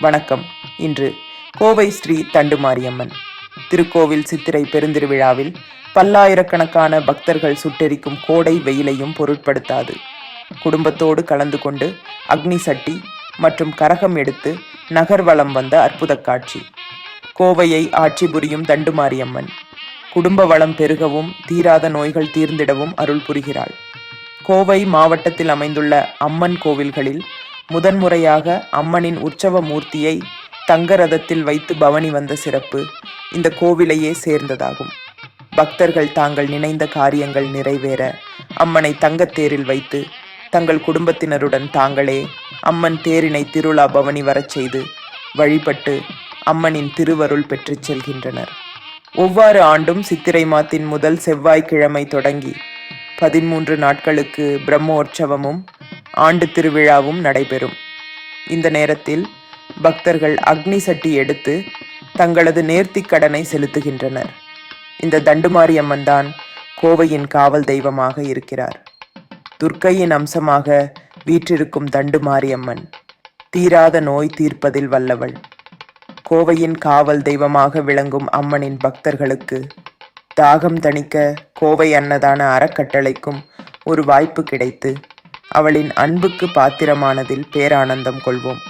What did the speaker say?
வணக்கம். இன்று கோவை ஸ்ரீ தண்டுமாரியம்மன் திருக்கோவில் சித்திரை பெருந்திருவிழாவில் பல்லாயிரக்கணக்கான பக்தர்கள் சுட்டெரிக்கும் கோடை வெயிலையும் பொருட்படுத்தாது குடும்பத்தோடு கலந்து கொண்டு அக்னி சட்டி மற்றும் கரகம் எடுத்து நகர்வலம் வந்த அற்புத காட்சி. கோவையை ஆட்சி புரியும் தண்டுமாரியம்மன் குடும்ப வளம் பெருகவும் தீராத நோய்கள் தீர்ந்திடவும் அருள் புரிகிறாள். கோவை மாவட்டத்தில் அமைந்துள்ள அம்மன் கோவில்களில் முதன்முறையாக அம்மனின் உற்சவ மூர்த்தியை தங்க ரதத்தில் வைத்து பவனி வந்த சிறப்பு இந்த கோவிலையே சேர்ந்ததாகும். பக்தர்கள் தாங்கள் நினைந்த காரியங்கள் நிறைவேற அம்மனை தங்கத்தேரில் வைத்து தங்கள் குடும்பத்தினருடன் தாங்களே அம்மன் தேரினை திருவிழா பவனி வரச் செய்து வழிபட்டு அம்மனின் திருவருள் பெற்று செல்கின்றனர். ஒவ்வொரு ஆண்டும் சித்திரை மாத்தின் முதல் செவ்வாய்க்கிழமை தொடங்கி 13 நாட்களுக்கு பிரம்மோற்சவமும் ஆண்டு திருவிழாவும் நடைபெறும். இந்த நேரத்தில் பக்தர்கள் அக்னி சட்டி எடுத்து தங்களது நேர்த்திக் கடனை செலுத்துகின்றனர். இந்த தண்டுமாரியம்மன் தான் கோவையின் காவல் தெய்வமாக இருக்கிறார். துர்க்கையின் அம்சமாக வீற்றிருக்கும் தண்டுமாரியம்மன் தீராத நோய் தீர்ப்பதில் வல்லவள். கோவையின் காவல் தெய்வமாக விளங்கும் அம்மனின் பக்தர்களுக்கு தாகம் தணிக்க கோவை அன்னதான அறக்கட்டளைக்கும் ஒரு வாய்ப்பு கிடைத்து அவளின் அன்புக்கு பாத்திரமானதில் பேரானந்தம் கொள்வோம்.